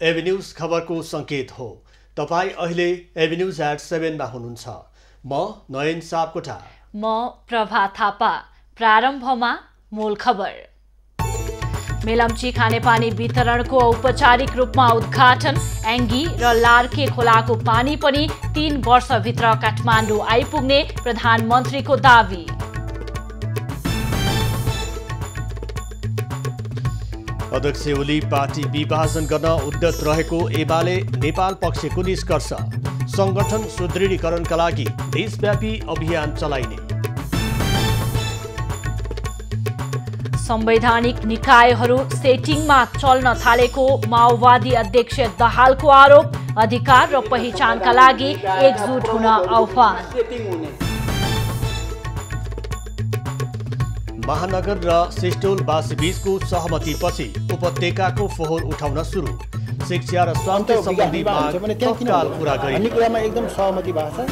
Avenues खबरको संकेत हो। तपाई अहिले एभिन्यूज एट 7 मा हुनुहुन्छ। म नयन सापकोटा। म प्रभा थापा। प्रारम्भमा मूल खबर। मेलम्ची खानेपानी वितरणको औपचारिक रूपमा उद्घाटन। एङ्गी र लार्के खोलाको पानी पनि 3 वर्षभित्र काठमाडौँ आइपुग्ने प्रधानमन्त्रीको दावी। अध्यक्ष ओली पार्टी विभाजन गर्न उद्यत रहेको एमाले नेपाल पक्षको निष्कर्ष। संगठन सुदृढीकरणका लागि देशव्यापी अभियान चलाइने। संवैधानिक निकायहरू सेटिङमा चल्न थालेको माओवादी अध्यक्ष दाहालको आरोप। अधिकार र पहिचानका लागि एकजुट हुन आह्वान। महानगर र सिस्टोलवासी बीचको सहमतिपछि उपत्यकाको फोहोर उठाउन सुरु। शिक्षा र स्वास्थ्य सम्बन्धी माग तत्काल पूरा गरिने कुरामा एकदम सहमति भएको छ।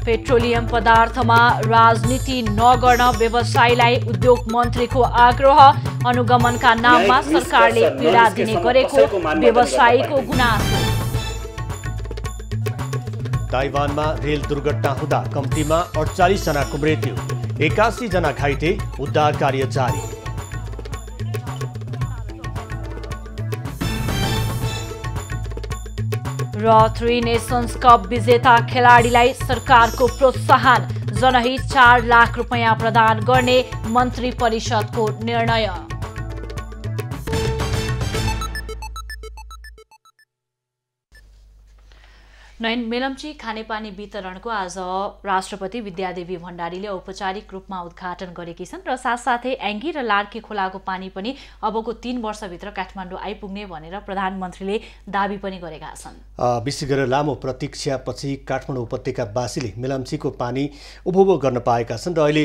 पेट्रोलियम पदार्थमा राजनीति नगर्न व्यवसायीलाई उद्योग मन्त्रीको आग्रह। अनुगमनका नाममा सरकारले पीडा दिने गरेको व्यवसायीको गुनासो। ताइवानमा रेल दुर्घटना हुँदा कम्तीमा 48 जनाको मृत्यु, 81 जना घाइते। उद्धार कार्य जारी। र 3 नेसन्स कप विजेता खेलाडीलाई सरकारको प्रोत्साहन। जनहित 4 लाख रुपैयाँ प्रदान गर्ने मन्त्री परिषदको निर्णय। नयन, मेलम्ची खानेपानी वितरणको आज राष्ट्रपति विद्यादेवी भण्डारीले औपचारिक रूपमा उद्घाटन गरेकी छन् र साथसाथै एङ्गी र लार्के खोलाको पानी पनि अबको 3 वर्षभित्र काठमाडौँ आइपुग्ने भनेर प्रधानमन्त्रीले दावी पनि गरेका छन्। विशेष गरेर लामो प्रतीक्षापछि काठमाडौँ उपत्यकावासीले मेलम्चीको पानी उपभोग गर्न पाएका छन् र अहिले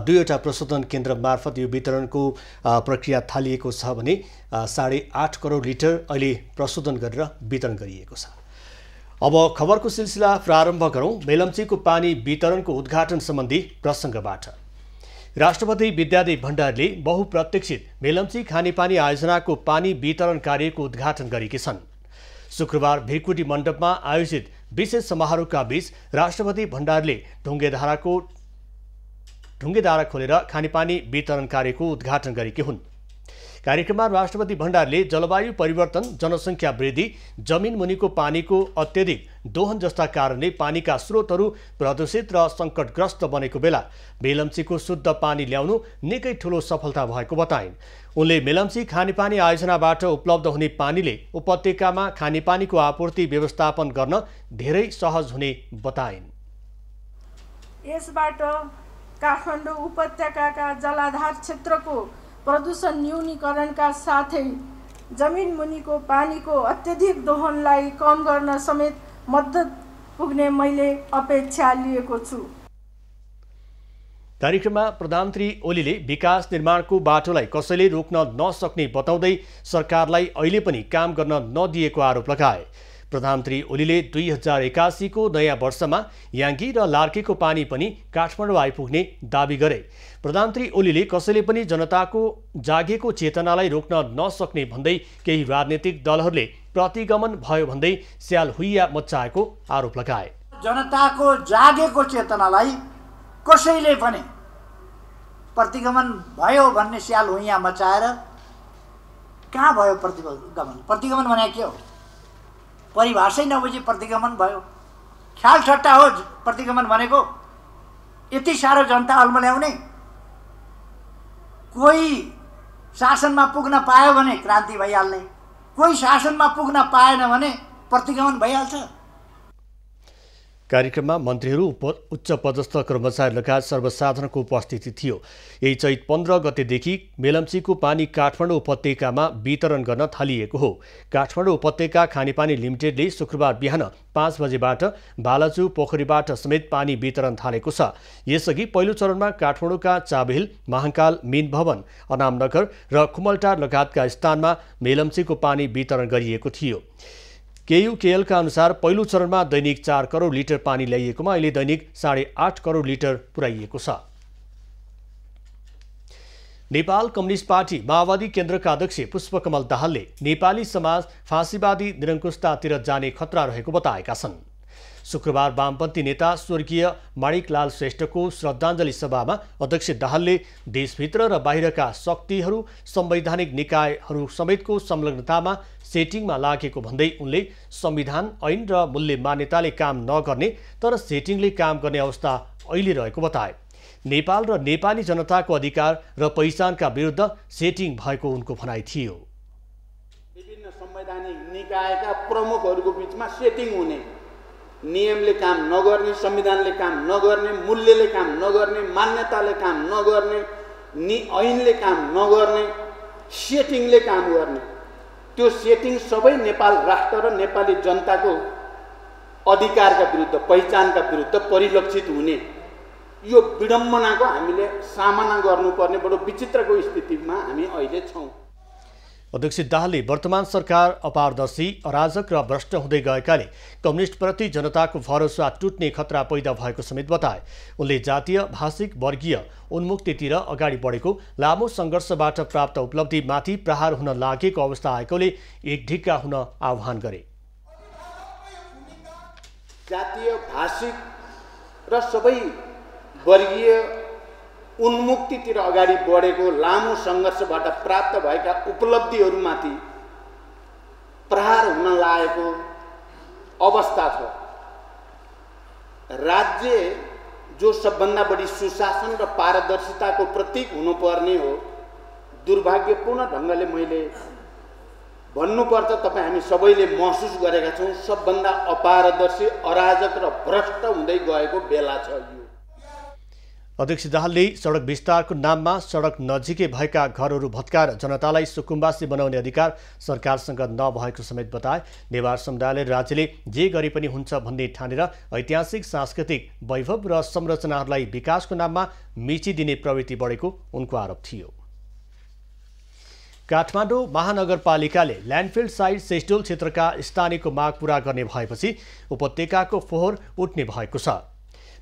2वटा प्रशोधन केन्द्र मार्फत यो वितरणको प्रक्रिया थालिएको छ भने 8.5 करोड लिटर अहिले प्रशोधन गरेर वितरण गरिएको छ। अब खबरको सिलसिला प्रारम्भ गरौं मेलम्चीको पानी वितरणको उद्घाटन सम्बन्धी प्रसङ्गबाट। राष्ट्रपति विद्यादेवी भण्डारीले बहुप्रतीक्षित मेलम्ची खानेपानी आयोजनाको पानी वितरण कार्यको उद्घाटन गरेकी छन्। शुक्रबार भिरकुटी मण्डपमा आयोजित विशेष समारोहका बीच राष्ट्रपति भण्डारीले ढुङ्गेधारा खोलेर खानेपानी वितरण कार्यको उद्घाटन गरेकी हुन्। कार्यक्रममा राष्ट्रपति भण्डारीले जलवायु परिवर्तन, जनसङ्ख्या वृद्धि, जमिन मुनिको पानीको अत्यधिक दोहन जस्ता कारणले पानीका स्रोतहरू प्रदूषित र सङ्कटग्रस्त बनेको बेला मेलम्चीको शुद्ध पानी ल्याउनु निकै ठूलो सफलता भएको बताइन्। उनले मेलम्ची खानेपानी आयोजनाबाट उपलब्ध हुने पानीले उपत्यकामा खानेपानीको आपूर्ति व्यवस्थापन गर्न धेरै सहज हुने बताइन्। यसबाट काठमाडौँ उपत्यकाका जलाधार क्षेत्रको प्रदूषण न्यूनीकरणका साथै जमिन मुनिको पानीको अत्यधिक दोहनलाई कम गर्न समेत मद्दत पुग्ने मैले अपेक्षा लिएको छु। कार्यक्रममा प्रधानमन्त्री ओलीले विकास निर्माणको बाटोलाई कसैले रोक्न नसक्ने बताउँदै सरकारलाई अहिले पनि काम गर्न नदिएको आरोप लगाए। प्रधानमन्त्री ओलीले 2081 को नयाँ वर्षमा याङ्गी र लार्केको पानी पनि काठमाडौँ आइपुग्ने दावी गरे। प्रधानमन्त्री ओलीले कसैले पनि जनताको जागेको चेतनालाई रोक्न नसक्ने भन्दै केही राजनीतिक दलहरूले प्रतिगमन भयो भन्दै स्याल हुइया मचाएको आरोप लगाए। जनताको जागेको चेतनालाई कसैले पनि प्रतिगमन भयो भन्ने स्याल हुइया मचाएर कहाँ भयो प्रतिगमन? प्रतिगमन भने के हो? परिभाषै नबुझी प्रतिगमन भयो। ख्याल ठट्टा हो प्रतिगमन भनेको। यति साह्रो जनता अल्मल्याउने, कोही शासनमा पुग्न पायो भने क्रान्ति भइहाल्ने, कोही शासनमा पुग्न पाएन भने प्रतिगमन भइहाल्छ। कार्यक्रममा मन्त्रीहरू, उच्च पदस्थ कर्मचारी लगायत सर्वसाधारणको उपस्थिति थियो। यही चैत 15 गतेदेखि मेलम्चीको पानी काठमाडौँ उपत्यकामा वितरण गर्न थालिएको हो। काठमाडौँ उपत्यका खानेपानी लिमिटेडले शुक्रबार बिहान 5 बजेबाट बालाजु पोखरीबाट समेत पानी वितरण थालेको छ। यसअघि पहिलो चरणमा काठमाडौँका चाबहिल, महाकाल, मीन भवन, अनामनगर र कुमलटार लगायतका स्थानमा मेलम्चीको पानी वितरण गरिएको थियो। केयुकेएलका अनुसार पहिलो चरणमा दैनिक 4 करोड लिटर पानी ल्याइएकोमा अहिले दैनिक 8.5 करोड लिटर पुर्याइएको छ। नेपाल कम्युनिस्ट पार्टी माओवादी केन्द्रका अध्यक्ष पुष्पकमल दाहालले नेपाली समाज फाँसीवादी निरङ्कुशतातिर जाने खतरा रहेको बताएका छन्। शुक्रबार वामपन्थी नेता स्वर्गीय माणिकलाल श्रेष्ठको श्रद्धाञ्जली सभामा अध्यक्ष दाहालले देशभित्र र बाहिरका शक्तिहरू संवैधानिक निकायहरू समेतको संलग्नतामा सेटिङमा लागेको भन्दै उनले संविधान, ऐन र मूल्य मान्यताले काम नगर्ने तर सेटिङले काम गर्ने अवस्था अहिले रहेको बताए। नेपाल र नेपाली जनताको अधिकार र पहिचानका विरुद्ध सेटिङ भएको उनको भनाइ थियो। विभिन्न संवैधानिक निकायका प्रमुखहरूको बीचमा सेटिङ हुने, नियमले काम नगर्ने, संविधानले काम नगर्ने, मूल्यले काम नगर्ने, मान्यताले काम नगर्ने, ऐनले काम नगर्ने, सेटिङले काम गर्ने, त्यो सेटिङ सबै नेपाल राष्ट्र र नेपाली जनताको अधिकारका विरुद्ध, पहिचानका विरुद्ध परिलक्षित हुने, यो विडम्बनाको हामीले सामना गर्नुपर्ने बडो विचित्रको स्थितिमा हामी अहिले छौँ। अध्यक्ष दाहालले वर्तमान सरकार अपारदर्शी, अराजक र भ्रष्ट हुँदै गएकाले कम्युनिस्टप्रति जनताको भरोसा टुट्ने खतरा पैदा भएको समेत बताए। उनले जातीय, भाषिक, वर्गीय उन्मुक्तितिर अगाडि बढेको लामो सङ्घर्षबाट प्राप्त उपलब्धिमाथि प्रहार हुन लागेको अवस्था आएकोले एकढिक्का हुन आह्वान गरे। जातीय, भाषिक र सबै वर्गीय उन्मुक्तितिर अगाडि बढेको लामो सङ्घर्षबाट प्राप्त भएका उपलब्धिहरूमाथि प्रहार हुन लागेको अवस्था छ। राज्य जो सबभन्दा बढी सुशासन र पारदर्शिताको प्रतीक हुनुपर्ने हो, दुर्भाग्यपूर्ण ढङ्गले मैले भन्नुपर्छ, तपाईँ हामी सबैले महसुस गरेका छौँ, सबभन्दा अपारदर्शी, अराजक र भ्रष्ट हुँदै गएको बेला छ यो। अध्यक्ष दाहालले सडक विस्तारको नाममा सडक नजिकै भएका घरहरू भत्काएर जनतालाई सुकुम्बासी बनाउने अधिकार सरकारसँग नभएको समेत बताए। नेवार समुदायले राज्यले जे गरे पनि हुन्छ भन्ने ठानेर ऐतिहासिक, सांस्कृतिक वैभव र संरचनाहरूलाई विकासको नाममा मिचिदिने प्रवृत्ति बढेको उनको आरोप थियो। काठमाडौँ महानगरपालिकाले ल्यान्डफिल्ड साइट सेस्टोल क्षेत्रका स्थानीयको माग पूरा गर्ने भएपछि उपत्यकाको फोहोर उठ्ने भएको छ।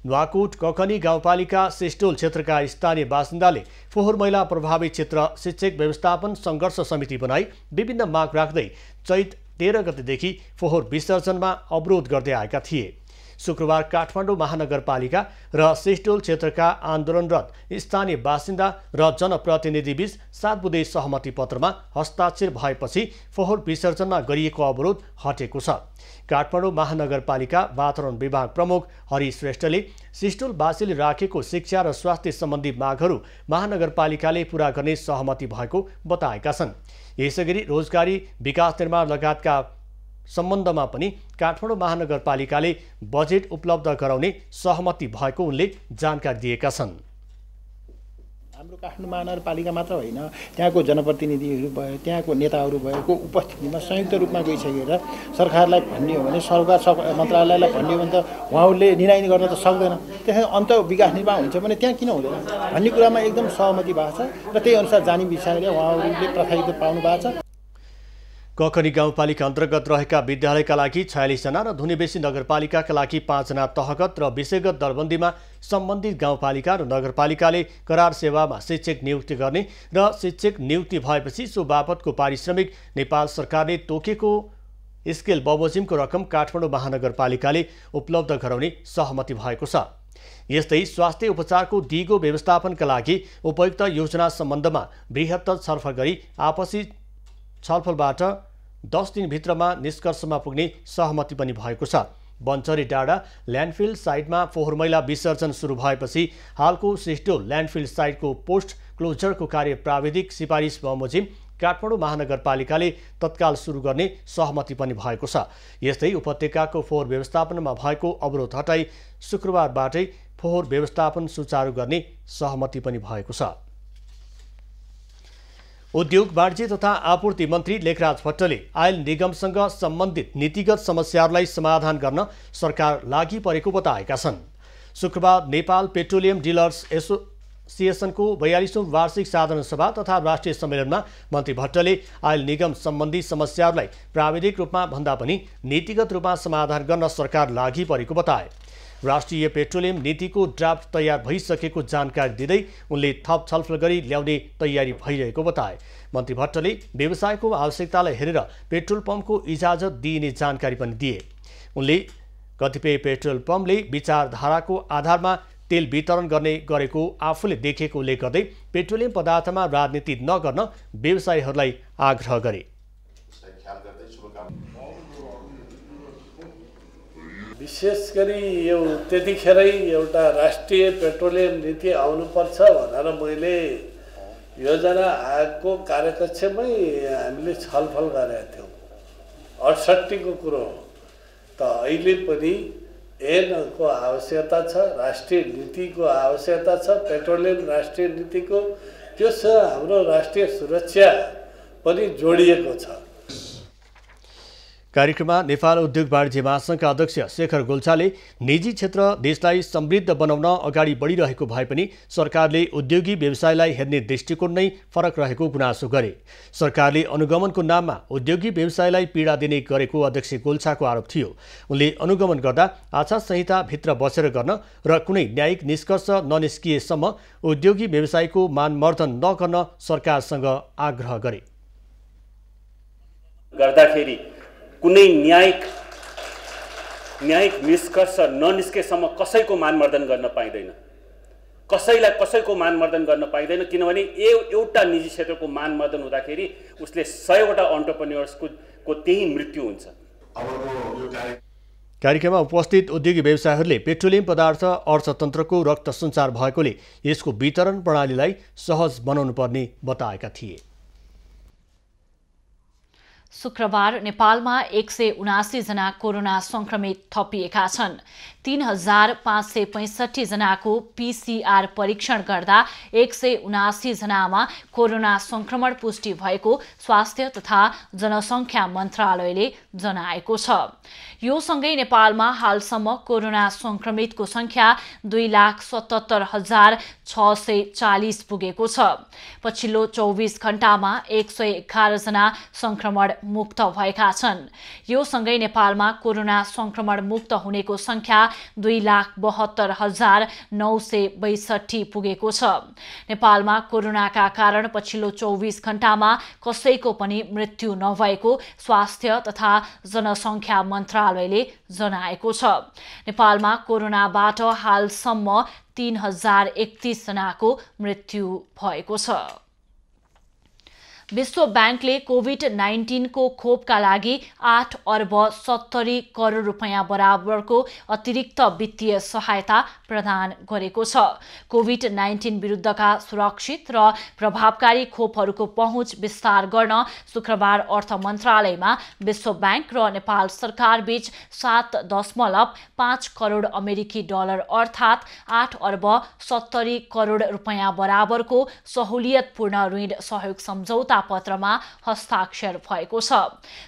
नुवाकोट ककनी गाउँपालिका सेस्टोल क्षेत्रका स्थानीय बासिन्दाले फोहोर मैला प्रभावित क्षेत्र शिक्षक व्यवस्थापन सङ्घर्ष समिति बनाई विभिन्न माग राख्दै चैत 13 गतेदेखि फोहोर विसर्जनमा अवरोध गर्दै आएका थिए। शुक्रबार काठमाडौँ महानगरपालिका र सेस्टोल क्षेत्रका आन्दोलनरत स्थानीय बासिन्दा र जनप्रतिनिधिबीच 7 बुँदे सहमति पत्रमा हस्ताक्षर भएपछि फोहोर विसर्जनमा गरिएको अवरोध हटेको छ। काठमाडौँ महानगरपालिका वातावरण विभाग प्रमुख हरि श्रेष्ठले सेस्टोलवासीले राखेको शिक्षा र स्वास्थ्य सम्बन्धी मागहरू महानगरपालिकाले पूरा गर्ने सहमति भएको बताएका छन्। यसैगरी रोजगारी, विकास निर्माण लगायतका सम्बन्धमा पनि काठमाडौँ महानगरपालिकाले बजेट उपलब्ध गराउने सहमति भएको उनले जानकारी दिएका छन्। हाम्रो काठमाडौँ महानगरपालिका मात्र होइन, त्यहाँको जनप्रतिनिधिहरू भयो, त्यहाँको नेताहरू भएको उपस्थितिमा संयुक्त रूपमा गइसकेर सरकारलाई भन्ने हो भने, सरकार मन्त्रालयलाई भन्ने हो भने त उहाँहरूले निर्णय गर्न त सक्दैन। त्यसैले अन्त विकास निर्माण हुन्छ भने त्यहाँ किन हुँदैन भन्ने कुरामा एकदम सहमति भएको छ र त्यही अनुसार जाने विषयले उहाँहरूले प्रथायित पाउनु भएको छ। ककनी गाउँपालिका अन्तर्गत रहेका विद्यालयका लागि 46 जना र धुनीबेसी नगरपालिकाका लागि 5 जना तहगत र विषयगत दरबन्दीमा सम्बन्धित गाउँपालिका र नगरपालिकाले करार सेवामा शिक्षक नियुक्ति गर्ने र शिक्षक नियुक्ति भएपछि सो बापतको पारिश्रमिक नेपाल सरकारले तोकेको स्केल बमोजिमको रकम काठमाडौँ महानगरपालिकाले उपलब्ध गराउने सहमति भएको छ। यस्तै स्वास्थ्य उपचारको दिगो व्यवस्थापनका लागि उपयुक्त योजना सम्बन्धमा बृहत्तर छलफल गरी आपसी छलफलबाट 10 दिनभित्रमा निष्कर्षमा पुग्ने सहमति पनि भएको छ। बन्चरी डाँडा ल्यान्डफिल्ड साइटमा फोहोर मैला विसर्जन सुरु भएपछि हालको सेस्टोल ल्यान्डफिल्ड साइटको पोस्ट क्लोजरको कार्य प्राविधिक सिफारिस बमोजिम काठमाडौँ महानगरपालिकाले तत्काल सुरु गर्ने सहमति पनि भएको छ। यस्तै उपत्यकाको फोहोर व्यवस्थापनमा भएको अवरोध हटाई शुक्रबारबाटै फोहोर व्यवस्थापन सुचारू गर्ने सहमति पनि भएको छ। उद्योग, वाणिज्य तथा आपूर्ति मन्त्री लेखराज भट्टले आयल निगमसँग सम्बन्धित नीतिगत समस्याहरूलाई समाधान गर्न सरकार लागि परेको बताएका छन्। शुक्रबार नेपाल पेट्रोलियम डिलर्स एसोसिएसनको 42औं वार्षिक साधारण सभा तथा राष्ट्रिय सम्मेलनमा मन्त्री भट्टले आयल निगम सम्बन्धी समस्याहरूलाई प्राविधिक रूपमा भन्दा पनि नीतिगत रूपमा समाधान गर्न सरकार लागि परेको बताए। राष्ट्रिय पेट्रोलियम नीतिको ड्राफ्ट तयार भइसकेको जानकारी दिँदै उनले थप छलफल गरी ल्याउने तयारी भइरहेको बताए। मन्त्री भट्टले व्यवसायको आवश्यकतालाई हेरेर पेट्रोल पम्पको इजाजत दिइने जानकारी पनि दिए। उनले कतिपय पेट्रोल पम्पले विचारधाराको आधारमा तेल वितरण गर्ने गरेको आफूले देखेको उल्लेख गर्दै पेट्रोलियम पदार्थमा राजनीति नगर्न व्यवसायीहरूलाई आग्रह गरे। विशेष गरी यो त्यतिखेरै एउटा राष्ट्रिय पेट्रोलियम नीति आउनुपर्छ भनेर मैले योजना आयोगको कार्यकक्षमै हामीले छलफल गरेका थियौँ। 68 को कुरो हो। त अहिले पनि ऐनको आवश्यकता छ, राष्ट्रिय नीतिको आवश्यकता छ, पेट्रोलियम राष्ट्रिय नीतिको। त्योसँग हाम्रो राष्ट्रिय सुरक्षा पनि जोडिएको छ। कार्यक्रममा नेपाल उद्योग वाणिज्य महासङ्घका अध्यक्ष शेखर गोल्छाले निजी क्षेत्र देशलाई समृद्ध बनाउन अगाडि बढिरहेको भए पनि सरकारले उद्योगी व्यवसायलाई हेर्ने दृष्टिकोण नै फरक रहेको गुनासो गरे। सरकारले अनुगमनको नाममा उद्योगी व्यवसायलाई पीडा दिने गरेको अध्यक्ष गोल्छाको आरोप थियो। उनले अनुगमन गर्दा आचार संहिता भित्र बसेर गर्न र कुनै न्यायिक निष्कर्ष ननिस्किएसम्म उद्योगी व्यवसायको मानमर्दन नगर्न सरकारसँग आग्रह गरे। गर्दाखेरि कुनै न्यायिक निष्कर्ष ननिस्केसम्म कसैको मानमर्दन गर्न पाइँदैन, कसैको मानमर्दन गर्न पाइँदैन। किनभने एउटा निजी क्षेत्रको मानमर्दन हुँदाखेरि उसले 100वटा अन्टरप्रेन्योर्सको त्यही मृत्यु हुन्छ। कार्यक्रममा उपस्थित उद्योगी व्यवसायीहरूले पेट्रोलियम पदार्थ अर्थतन्त्रको रक्त सञ्चार भएकोले यसको वितरण प्रणालीलाई सहज बनाउनु पर्ने बताएका थिए। शुक्रबार नेपालमा 179 जना कोरोना संक्रमित थपिएका छन्। 3565 जनाको पीसीआर परीक्षण गर्दा 179 जनामा कोरोना संक्रमण पुष्टि भएको स्वास्थ्य तथा जनसङ्ख्या मन्त्रालयले जनाएको छ। यो सँगै नेपालमा हालसम्म कोरोना संक्रमितको संख्या 2,77,640 पुगेको छ। पछिल्लो 24 घण्टामा 111 जना संक्रमण मुक्त भएका छन्। यो सँगै नेपालमा कोरोना संक्रमण मुक्त हुनेको संख्या 2,72,962 पुगेको छ। नेपालमा कोरोनाका कारण पछिल्लो 24 घण्टामा कसैको पनि मृत्यु नभएको स्वास्थ्य तथा जनसङ्ख्या मन्त्रालयले जनाएको छ। नेपालमा कोरोनाबाट हालसम्म 3031 जनाको मृत्यु भएको छ। विश्व ब्याङ्कले कोभिड-19 को खोपका लागि 8 अर्ब 70 करोड रुपैयाँ बराबरको अतिरिक्त वित्तीय सहायता प्रदान गरेको छ। कोभिड-19 विरुद्धका सुरक्षित र प्रभावकारी खोपहरूको पहुँच विस्तार गर्न शुक्रबार अर्थ मन्त्रालयमा विश्व ब्याङ्क र नेपाल सरकार बीच 7.5 करोड अमेरिकी डलर अर्थात् 8 अर्ब 70 करोड रुपैयाँ बराबरको सहुलियतपूर्ण ऋण सहयोग सम्झौता पत्रमा हस्ताक्षर भएको छ।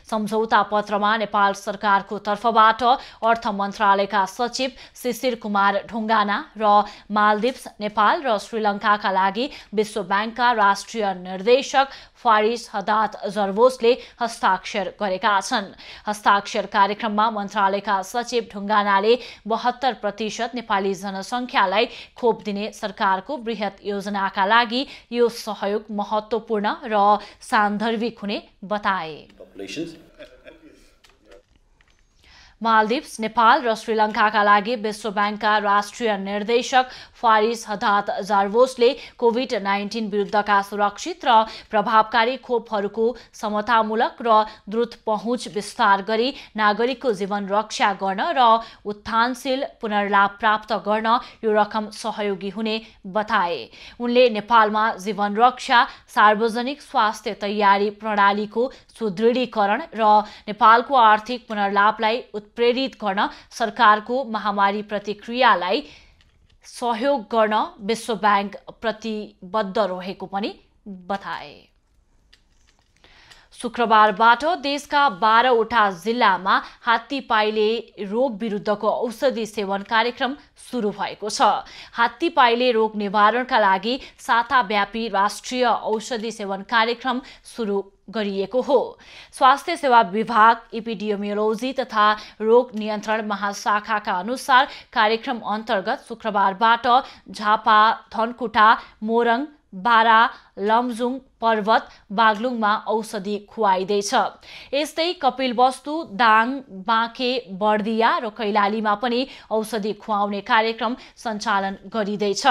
सम्झौता पत्रमा नेपाल सरकारको तर्फबाट अर्थ मन्त्रालयका सचिव शिशिर कुमार ढुङ्गाना र मालदिप्स, नेपाल र श्रीलङ्काका लागि विश्व ब्याङ्कका राष्ट्रिय निर्देशक फारिस हदात जर्वोसले हस्ताक्षर गरेका छन्। हस्ताक्षर कार्यक्रममा मन्त्रालयका सचिव ढुङ्गानाले 72% नेपाली जनसङ्ख्यालाई खोप दिने सरकारको बृहत योजनाका लागि यो सहयोग महत्त्वपूर्ण र सान्दर्भिक हुने बताए। मालदिप्स, नेपाल र श्रीलङ्काका लागि विश्व ब्याङ्कका राष्ट्रिय निर्देशक फारिस हदात जार्वोसले कोभिड-19 विरुद्धका सुरक्षित र प्रभावकारी खोपहरूको समतामूलक र द्रुत पहुँच विस्तार गरी नागरिकको जीवन रक्षा गर्न र उत्थानशील पुनर्लाभ प्राप्त गर्न यो रकम सहयोगी हुने बताए। उनले नेपालमा जीवन रक्षा, सार्वजनिक स्वास्थ्य तयारी प्रणालीको सुदृढीकरण र नेपालको आर्थिक पुनर्लाभलाई उत्प्रेरित गर्न सरकारको महामारी प्रतिक्रियालाई सहयोग गर्न विश्व ब्याङ्क प्रतिबद्ध रहेको पनि बताए। शुक्रबारबाट देशका 12वटा जिल्लामा हात्तीपाइले रोग विरुद्धको औषधि सेवन कार्यक्रम सुरु भएको छ। हात्तीपाइले रोग निवारणका लागि साताव्यापी राष्ट्रिय औषधि सेवन कार्यक्रम सुरु गरिएको हो। स्वास्थ्य सेवा विभाग, एपिडेमियोलोजी तथा रोग नियन्त्रण महाशाखाका अनुसार कार्यक्रम अन्तर्गत शुक्रबारबाट झापा, धनकुटा, मोरङ, बारा, लमजुङ, पर्वत, बागलुङमा औषधि खुवाइँदैछ। यस्तै कपिलवस्तु, दाङ, बाँके, बर्दिया र कैलालीमा पनि औषधि खुवाउने कार्यक्रम सञ्चालन गरिँदैछ।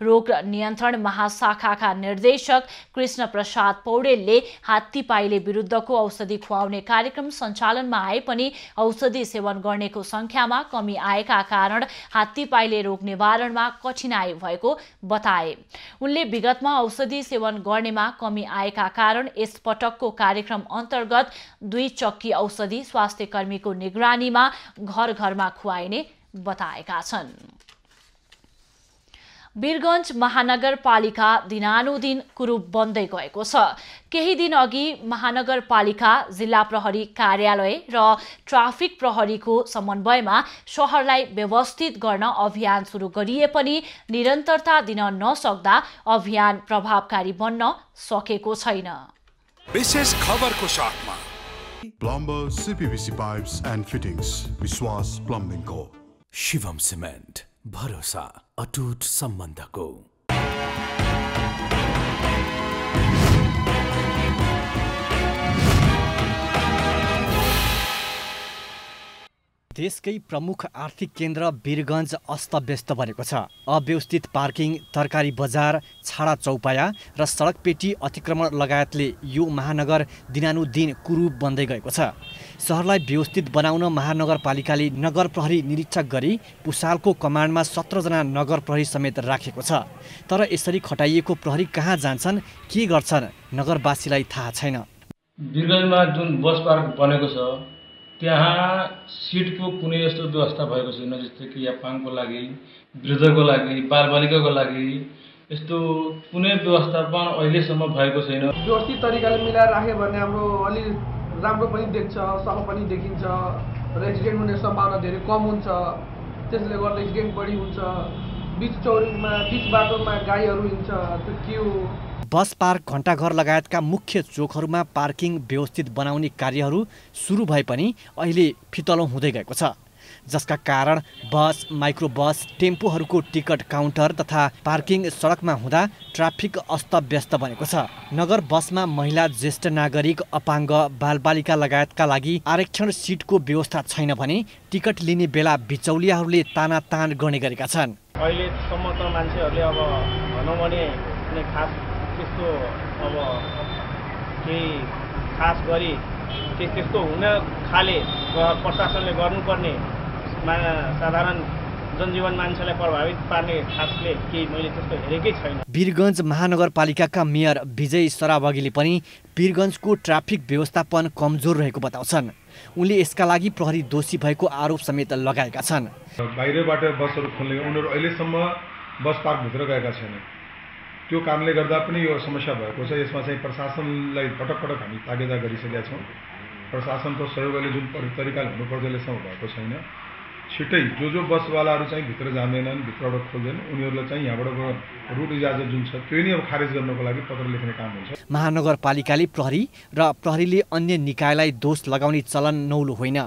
रोग नियन्त्रण महाशाखाका निर्देशक कृष्ण प्रसाद पौडेलले हात्तीपाइले विरुद्धको औषधि खुवाउने कार्यक्रम सञ्चालनमा आए पनि औषधि सेवन गर्नेको संख्यामा कमी आएका कारण हात्तीपाइले रोग निवारणमा कठिनाई भएको बताए। उनले विगतमा औषधि सेवन गर्नेमा कमी आएका कारण यस पटकको कार्यक्रम अन्तर्गत 2 चक्की औषधि स्वास्थ्य कर्मीको निगरानीमा घर घरमा खुवाइने बताएका छन्। वीरगञ्ज महानगरपालिका दिनानुदिन कुरूप बन्दै गएको छ। केही दिन अघि महानगरपालिका, जिल्ला प्रहरी कार्यालय र ट्राफिक प्रहरीको समन्वयमा शहरलाई व्यवस्थित गर्न अभियान सुरु गरिए पनि निरन्तरता दिन नसक्दा अभियान प्रभावकारी बन्न सकेको छैन। विशेष खबरको साथमा plumber, CPVC Pipes and fittings, विश्वास प्लम्बिङ को, शिवम सिमेन्ट, भरोसा अटुट सम्बन्धको। देशकै प्रमुख आर्थिक केन्द्र वीरगञ्ज अस्तव्यस्त बनेको छ। अव्यवस्थित पार्किङ, तरकारी बजार, छाडा चौपाया र सडकपेटी अतिक्रमण लगायतले यो महानगर दिनानुदिन कुरूप बन्दै गएको छ। सहरलाई व्यवस्थित बनाउन महानगरपालिकाले नगर प्रहरी निरीक्षक गरी पुसालको कमान्डमा 17 जना नगर प्रहरी समेत राखेको छ। तर यसरी खटाइएको प्रहरी कहाँ जान्छन्, के गर्छन्, नगरवासीलाई थाहा छैन। वीरगञ्जमा जुन बस पार्क बनेको छ त्यहाँ सिटको कुनै यस्तो व्यवस्था भएको छैन, जस्तै कि यापाङको लागि, वृद्धको लागि, बालबालिकाको लागि यस्तो कुनै व्यवस्थापन अहिलेसम्म भएको छैन। व्यवस्थित तरिकाले मिलाएर राख्यो भने हाम्रो अलि राम्रो पनि देख्छ, सफा पनि देखिन्छ र एक्सिडेन्ट हुने सम्भावना धेरै कम हुन्छ। त्यसले गर्दा एक्सिडेन्ट बढी हुन्छ। बीच चौरीमा, बीच बाटोमा गाडीहरू हिँड्छ, त्यो के हो। बस पार्क, घण्टाघर लगायतका मुख्य चोकहरूमा पार्किङ व्यवस्थित बनाउने कार्यहरू सुरु भए पनि अहिले फितलो हुँदै गएको छ, जसका कारण बस, माइक्रो बस, टेम्पोहरूको टिकट काउन्टर तथा पार्किङ सडकमा हुँदा ट्राफिक अस्तव्यस्त बनेको छ। नगर बसमा महिला, ज्येष्ठ नागरिक, अपाङ्ग, बालबालिका लगायतका लागि आरक्षण सिटको व्यवस्था छैन भने टिकट लिने बेला बिचौलियाहरूले तानातान गर्ने गरेका छन्। अहिलेसम्म त मान्छेहरूले अब भनौँ भने कुनै खास त्यस्तो अब केही खास गरी त्यस्तो हुन खाले प्रशासनले गर्नुपर्ने साधारण जनजीवन मान्छेलाई प्रभावित पार्ने खासले केही मैले त्यस्तो हेरेकै छैन। वीरगञ्ज महानगरपालिकाका मेयर विजय सरावगीले पनि वीरगञ्जको ट्राफिक व्यवस्थापन कमजोर रहेको बताउँछन्। उनले यसका लागि प्रहरी दोषी भएको आरोप समेत लगाएका छन्। बाहिरबाट बसहरू खोल्ने, उनीहरू अहिलेसम्म बस पार्कभित्र गएका छैनन्। त्यो कारणले गर्दा पनि यो समस्या भएको छ। यसमा चाहिँ प्रशासनलाई पटक पटक हामी तागेदा गरिसकेका छौँ। प्रशासनको सहयोगले जुन तरिकाले हुनुपर्छ अहिलेसम्म भएको छैन। छिट्टै जो बसवालाहरू चाहिँ भित्र जाँदैनन्, भित्रबाट खोल्दैन, उनीहरूलाई चाहिँ यहाँबाट रुट इजाजत जुन छ त्यो नै अब खारेज गर्नको लागि पत्र लेख्ने काम हुन्छ। महानगरपालिकाले प्रहरी र प्रहरीले अन्य निकायलाई दोष लगाउने चलन नौलो होइन,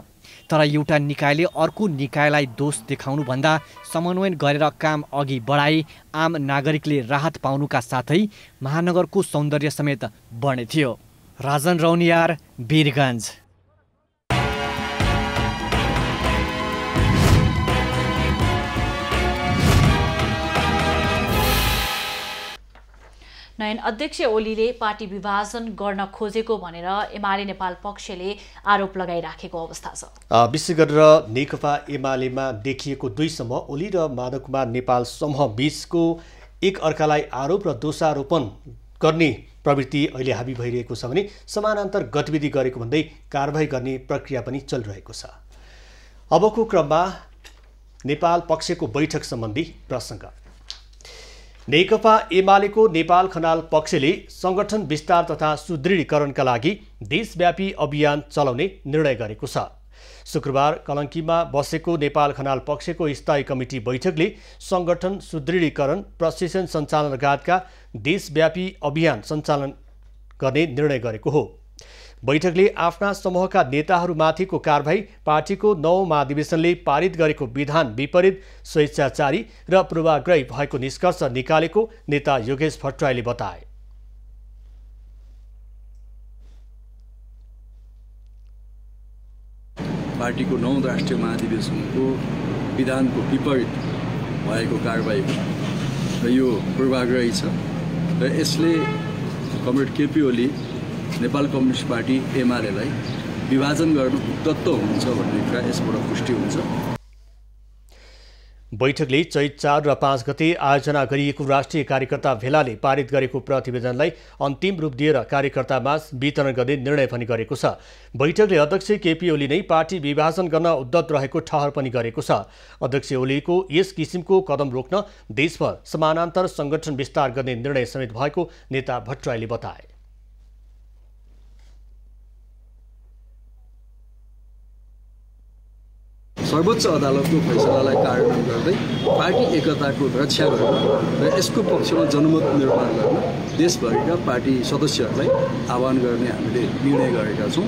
तर एउटा निकायले अर्को निकायलाई दोष देखाउनुभन्दा समन्वय गरेर काम अघि बढाई आम नागरिकले राहत पाउनुका साथै महानगरको सौन्दर्य समेत बढ्ने थियो। राजन रौनियार, वीरगञ्ज। नयन अध्यक्ष ओलीले पार्टी विभाजन गर्न खोजेको भनेर एमाले नेपाल पक्षले आरोप लगाइराखेको अवस्था छ। विशेष गरेर नेकपा एमालेमा देखिएको 2 समूह, ओली र माधव कुमार नेपाल समूह बीचको एक अर्कालाई आरोप र दोषारोपण गर्ने प्रवृत्ति अहिले हाबी भइरहेको छ भने समानान्तर गतिविधि गरेको भन्दै कारबाही गर्ने प्रक्रिया पनि चलिरहेको छ। अबको क्रममा नेपाल पक्षको बैठक सम्बन्धी प्रसङ्ग। नेकपा एमालेको नेपाल खनाल पक्षले संगठन विस्तार तथा सुदृढीकरणका लागि देशव्यापी अभियान चलाउने निर्णय गरेको छ। शुक्रबार कलङ्कीमा बसेको नेपाल खनाल पक्षको स्थायी कमिटी बैठकले संगठन सुदृढीकरण, प्रशिक्षण सञ्चालन लगायतका देशव्यापी अभियान सञ्चालन गर्ने निर्णय गरेको हो। बैठकले आफ्ना समूहका नेताहरूमाथिको कारबाही पार्टीको 9औं महाधिवेशनले पारित गरेको विधान विपरीत, स्वेच्छाचारी र पूर्वाग्रही भएको निष्कर्ष निकालेको नेता योगेश भट्टराईले बताए। पार्टीको 9औं राष्ट्रिय महाधिवेशनको विधानको विपरीत भएको कारबाही र यो पूर्वाग्रही छ र यसले comrade KP Oli Nepal communist party एमालेलाई विभाजन गर्न उद्यत हुन्छ भन्ने कुरा यसबाट पुष्टि हुन्छ। बैठकले चैत 4 र 5 गते आयोजना गरिएको राष्ट्रिय कार्यकर्ता भेलाले पारित गरेको प्रतिवेदनलाई अन्तिम रूप दिएर कार्यकर्तामाझ वितरण गर्ने निर्णय पनि गरेको छ। बैठकले अध्यक्ष केपी ओली नै पार्टी विभाजन गर्न उद्यत रहेको ठहर पनि गरेको छ। अध्यक्ष ओलीको यस किसिमको कदम रोक्न देशभर समानान्तर संगठन विस्तार गर्ने निर्णय समेत भएको नेता भट्टराईले बताए। सर्वोच्च अदालतको फैसलालाई कार्यान्वयन गर्दै पार्टी एकताको रक्षा गर्न र यसको पक्षमा जनमत निर्माण गर्न देशभरिका पार्टी सदस्यहरूलाई आह्वान गर्ने हामीले निर्णय गरेका छौँ।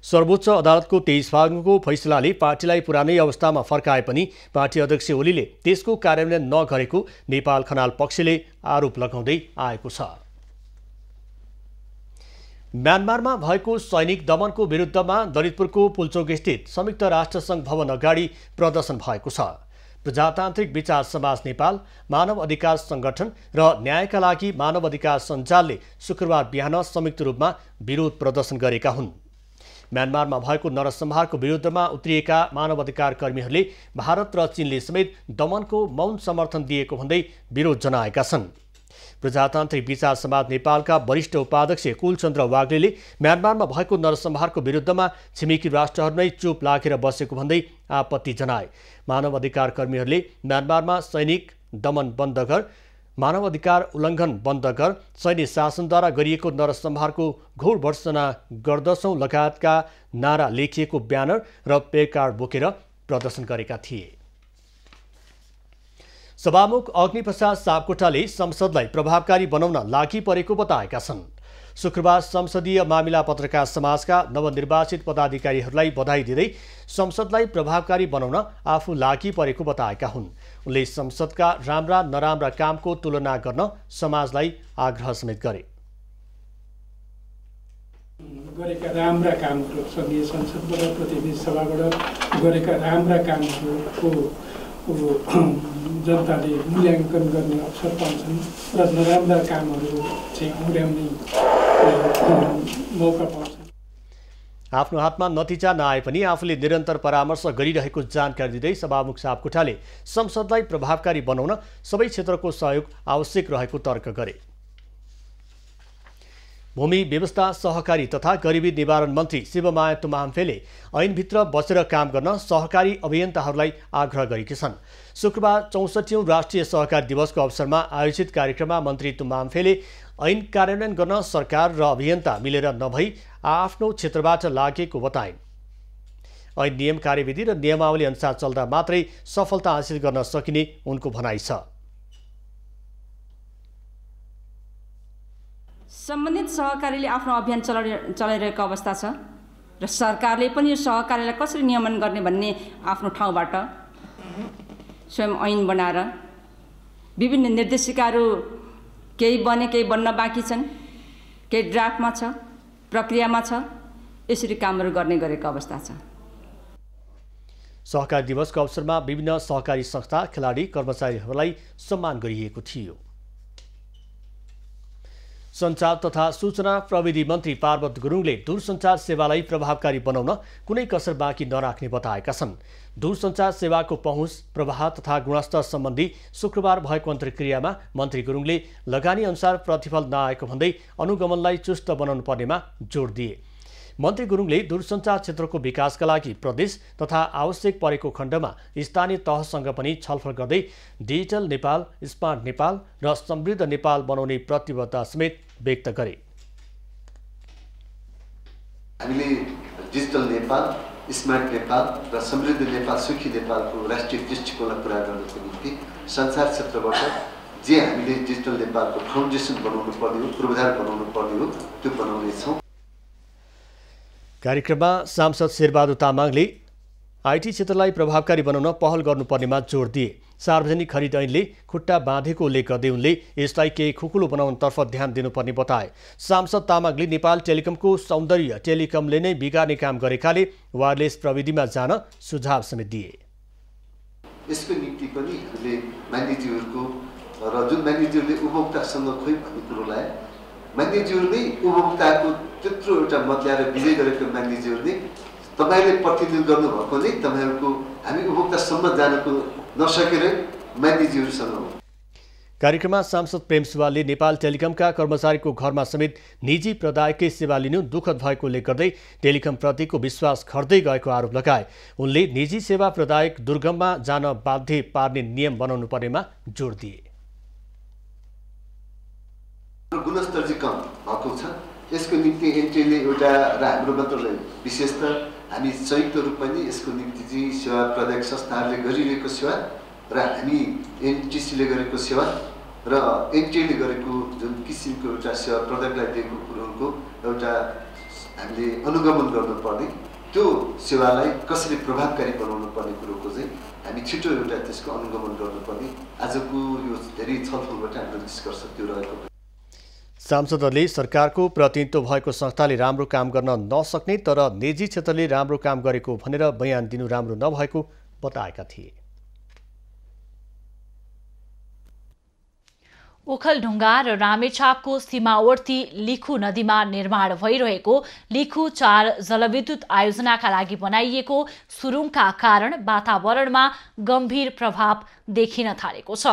सर्वोच्च अदालतको 23 भागको फैसलाले पार्टीलाई पुरानै अवस्थामा फर्काए पनि पार्टी अध्यक्ष ओलीले त्यसको कार्यान्वयन नगरेको नेपाल खनाल पक्षले आरोप लगाउँदै आएको छ। म्यानमारमा भएको सैनिक दमनको विरुद्धमा ललितपुरको पुल्चोक स्थित संयुक्त राष्ट्रसङ्घ भवन अगाडि प्रदर्शन भएको छ। प्रजातान्त्रिक विचार समाज नेपाल, मानव अधिकार संगठन र न्यायका लागि मानव अधिकार सञ्जालले शुक्रबार बिहान संयुक्त रूपमा विरोध प्रदर्शन गरेका हुन्। म्यानमारमा भएको नरसंहारको विरुद्धमा उत्रिएका मानव अधिकार कर्मीहरूले भारत र चीनले समेत दमनको मौन समर्थन दिएको भन्दै विरोध जनाएका छन्। प्रजातान्त्रिक विचार समाज नेपालका वरिष्ठ उपाध्यक्ष कुलचन्द्र वाग्लेले म्यानमारमा भएको नरसंहारको विरुद्धमा छिमेकी राष्ट्रहरू नै चुप लागेर बसेको भन्दै आपत्ति जनाए। मानव अधिकार कर्मीहरूले म्यानमारमा सैनिक दमन बन्द कर, मानव अधिकार उल्लङ्घन बन्द कर, सैन्य शासनद्वारा गरिएको नरसंहारको घोर भर्त्सना गर्दछौं लगायतका नारा लेखिएको ब्यानर र प्लेकार्ड बोकेर प्रदर्शन गरेका थिए। सभामुख अग्निप्रसाद सापकोटाले संसदलाई प्रभावकारी बनाउन लागि परेको बताएका छन्। शुक्रबार संसदीय मामिला पत्रकार समाजका नवनिर्वाचित पदाधिकारीहरूलाई बधाई दिँदै संसदलाई प्रभावकारी बनाउन आफू लागि परेको बताएका हुन्। उनले संसदका राम्रा नराम्रा कामको तुलना गर्न समाजलाई आग्रह समेत गरे। गरेका राम्रा कामहरू संघीय संसदबाट, प्रतिनिधि सभाबाट गरेका राम्रा कामहरूको जनताले मूल्याङ्कन गर्ने अवसर पाउँछन् र नराम्रा कामहरू चाहिँ औँल्याउने मौका पाउँछन्। आफ्नो हातमा नतिजा नआए पनि आफूले निरन्तर परामर्श गरिरहेको जानकारी दिँदै सभामुख सापकोटाले संसदलाई प्रभावकारी बनाउन सबै क्षेत्रको सहयोग आवश्यक रहेको तर्क गरे। भूमि व्यवस्था, सहकारी तथा गरिबी निवारण मन्त्री शिवमाया तुमाम्फेले ऐनभित्र बसेर काम गर्न सहकारी अभियन्ताहरूलाई आग्रह गरेकी छन्। शुक्रबार 64औं राष्ट्रिय सहकारी दिवसको अवसरमा आयोजित कार्यक्रममा मन्त्री तुमाम्फेले ऐन कार्यान्वयन गर्न सरकार र अभियन्ता मिलेर नभई आफ्नो क्षेत्रबाट लागेको बताइन्। ऐन नियम, कार्यविधि र नियमावली अनुसार चल्दा मात्रै सफलता हासिल गर्न सकिने उनको भनाइ छ। सम्बन्धित सहकारीले आफ्नो अभियान चलाइरहेको अवस्था छ र सरकारले पनि यो सहकारीलाई कसरी नियमन गर्ने भन्ने आफ्नो ठाउँबाट स्वयं ऐन बनाएर विभिन्न निर्देशिकाहरू केही बने, केही बन्न बाँकी छन्, केही ड्राफ्टमा छ, प्रक्रियामा छ, यसरी कामहरू गर्ने गरेको अवस्था छ। सहकारी दिवसको अवसरमा विभिन्न सहकारी संस्था, खेलाडी, कर्मचारीहरूलाई सम्मान गरिएको थियो। सञ्चार तथा सूचना प्रविधि मन्त्री पार्वत गुरुङले दूरसञ्चार सेवालाई प्रभावकारी बनाउन कुनै कसर बाँकी नराख्ने बताएका छन्। दूरसञ्चार सेवाको पहुँच, प्रवाह तथा गुणस्तर सम्बन्धी शुक्रबार भएको अन्तर्क्रियामा मन्त्री गुरुङले लगानी अनुसार प्रतिफल नआएको भन्दै अनुगमनलाई चुस्त बनाउनु पर्नेमा जोड दिए। मन्त्री गुरुङले दूरसञ्चार क्षेत्रको विकासका लागि प्रदेश तथा आवश्यक परेको खण्डमा स्थानीय तहसँग पनि छलफल गर्दै डिजिटल नेपाल, स्मार्ट नेपाल र समृद्ध नेपाल बनाउने प्रतिबद्धता समेत व्यक्त गरे। हामीले डिजिटल नेपाल, स्मार्ट नेपाल र समृद्ध नेपाल, सुखी नेपालको राष्ट्रिय दृष्टिकोणलाई पुरा गर्नको निम्ति संचार क्षेत्रबाट जे हामीले डिजिटल नेपालको फाउन्डेसन बनाउनु पर्ने हो, पूर्वाधार बनाउनु पर्ने हो, त्यो बनाउनेछौँ। कार्यक्रममा सांसद शेरबहादुर तामाङले आइटी क्षेत्रलाई प्रभावकारी बनाउन पहल गर्नुपर्नेमा जोड दिए। सार्वजनिक खरिद ऐनले खुट्टा बाँधेको उल्लेख गर्दै उनले यसलाई केही खुकुलो बनाउनतर्फ ध्यान दिनुपर्ने बताए। सांसद तामाङले नेपाल टेलिकमको सौन्दर्य टेलिकमले नै बिगार्ने काम गरेकाले वायरलेस प्रविधिमा जान सुझाव समेत दिए। यसको निम्ति पनि हामीले मान्यजीहरूको र जुन मान्यजीहरूले उपभोक्तासँग खोइ भन्ने कुरो लाए, मान्यजीहरूले उपभोक्ताको त्यत्रो एउटा मत ल्याएर विजय गरेको मान्यजीहरूले तपाईँले प्रतिनिधित्व गर्नुभएको नै तपाईँहरूको हामी उपभोक्तासम्म जानको नसकेर मान्यजीहरूसँग हो। कार्यक्रममा सांसद प्रेम सुवालले नेपाल टेलिकमका कर्मचारीको घरमा समेत निजी प्रदायकै सेवा लिनु दुःखद भएको उल्लेख गर्दै टेलिकमप्रतिको विश्वास घट्दै गएको आरोप लगाए। उनले निजी सेवा प्रदायक दुर्गममा जान बाध्य पार्ने नियम बनाउनु पर्नेमा जोड दिए। गुणस्तर चाहिँ कम भएको छ। यसको निम्ति एनटिएले एउटा र हाम्रो मन्त्रालय विशेष त हामी संयुक्त रूपमा नै यसको निम्ति चाहिँ सेवा प्रदायक संस्थाहरूले गरिरहेको सेवा र हामी एनटिसीले गरेको सेवा र एनटिएले गरेको जुन किसिमको एउटा सेवा प्रदायकलाई दिएको कुरोको एउटा हामीले अनुगमन गर्नुपर्ने, त्यो सेवालाई कसरी प्रभावकारी बनाउनु पर्ने कुरोको चाहिँ हामी छिटो एउटा त्यसको अनुगमन गर्नुपर्ने आजको यो धेरै छलफलबाट हाम्रो निष्कर्ष त्यो रहेको। सांसदहरूले सरकारको प्रतिनिधित्व भएको संस्थाले राम्रो काम गर्न नसक्ने तर निजी क्षेत्रले राम्रो काम गरेको भनेर बयान दिनु राम्रो नभएको बताएका थिए। ओखलढुङ्गा र रामेछापको सीमावर्ती लिखु नदीमा निर्माण भइरहेको लिखु 4 जलविद्युत आयोजनाका लागि बनाइएको सुरुङका कारण वातावरणमा गम्भीर प्रभाव देखिन थालेको छ।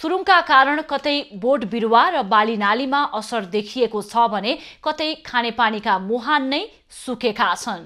सुरुङका कारण कतै बोट बिरुवा र बाली नालीमा असर देखिएको छ भने कतै खानेपानीका मुहान नै सुकेका छन्।